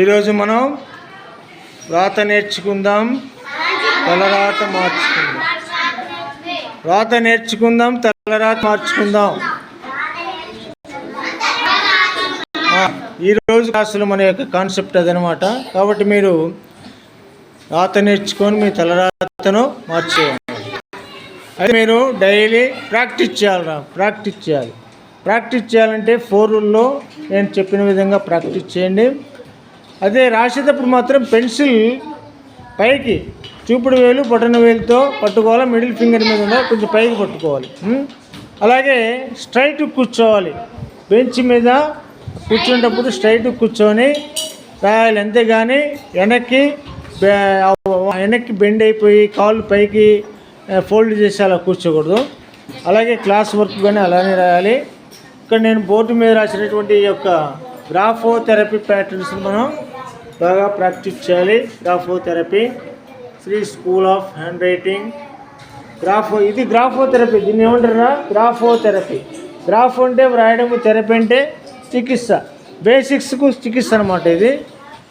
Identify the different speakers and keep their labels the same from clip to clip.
Speaker 1: ఈరోజు మనం రాత నేర్చుకుందాం, తలరాత మార్చుకుందాం. రాత నేర్చుకుందాం, తలరాత మార్చుకుందాం. ఈరోజు క్లాసులో మన యొక్క కాన్సెప్ట్ అదనమాట. కాబట్టి మీరు రాత నేర్చుకొని మీ తలరాతను మార్చేయాలి. అయితే మీరు డైలీ ప్రాక్టీస్ చేయాలి. ప్రాక్టీస్ చేయాలంటే 4 రూల్లో నేను చెప్పిన విధంగా ప్రాక్టీస్ చేయండి. అదే రాసేటప్పుడు మాత్రం పెన్సిల్ పైకి చూపుడు వేలు బొటన వేలుతో పట్టుకోవాలి. మిడిల్ ఫింగర్ మీద ఉన్న కొంచెం పైకి పట్టుకోవాలి. అలాగే స్ట్రైట్ కూర్చోవాలి. బెంచ్ మీద కూర్చునేటప్పుడు స్ట్రైట్ కూర్చొని రాయాలి. అంతేగాని వెనక్కి బెండ్ అయిపోయి కాళ్ళు పైకి ఫోల్డ్ చేసి అలా కూర్చోకూడదు. అలాగే క్లాస్ వర్క్ కానీ అలానే రాయాలి. ఇక్కడ నేను బోర్డు మీద రాసినటువంటి ఈ యొక్క గ్రాఫోథెరపీ ప్యాటర్న్స్ మనం బాగా ప్రాక్టీస్ చేయాలి. Graphotherapy, Shri school of hand writing. ఇది గ్రాఫోథెరపీ. దీన్ని ఏమంటారా? గ్రాఫోథెరపీ. గ్రాఫ్ అంటే వ్రాయడం, థెరపీ అంటే చికిత్స. బేసిక్స్కు చికిత్స అనమాట ఇది.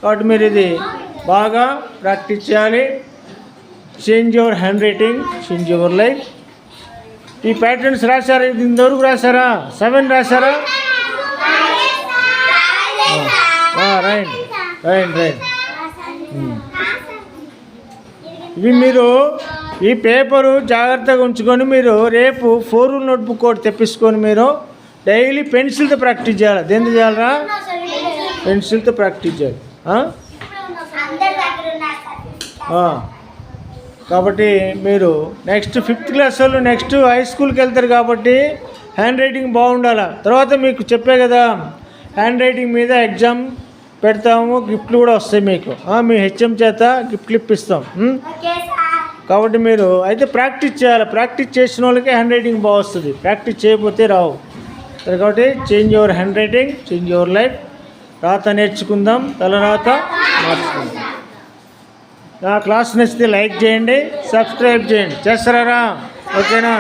Speaker 1: కాబట్టి మీరు ఇది బాగా ప్రాక్టీస్ చేయాలి. Change your hand writing, change your life. ఈ ప్యాటర్న్స్ రాశారా? ఇది ఇంతవరకు రాశారా? 7 రాశారా? రైట్. ఇవి మీరు ఈ పేపరు జాగ్రత్తగా ఉంచుకొని మీరు రేపు 4 రూల్ నోట్బుక్ ఒకటి తెప్పించుకొని మీరు డైలీ పెన్సిల్తో ప్రాక్టీస్ చేయాలి. దేంతో చేయాలరా? పెన్సిల్తో ప్రాక్టీస్ చేయాలి. కాబట్టి మీరు నెక్స్ట్ 5th క్లాస్ వాళ్ళు నెక్స్ట్ హై స్కూల్కి వెళ్తారు. కాబట్టి హ్యాండ్ రైటింగ్ బాగుండాలి. తర్వాత మీకు చెప్పే కదా, హ్యాండ్ రైటింగ్ మీద ఎగ్జామ్ పెడతాము, గిఫ్ట్లు కూడా వస్తాయి మీకు. మీ హెచ్ఎం చేత గిఫ్ట్లు ఇప్పిస్తాం. కాబట్టి మీరు అయితే ప్రాక్టీస్ చేయాలి. ప్రాక్టీస్ చేసిన వాళ్ళకి హ్యాండ్ రైటింగ్ బాగా వస్తుంది. ప్రాక్టీస్ చేయకపోతే రావు. కాబట్టి change your hand writing, change your life. రాత నేర్చుకుందాం, తలరాత మార్చుకుందాం. నా క్లాస్ నచ్చితే లైక్ చేయండి, సబ్స్క్రైబ్ చేయండి. చేస్తారా? ఓకేనా?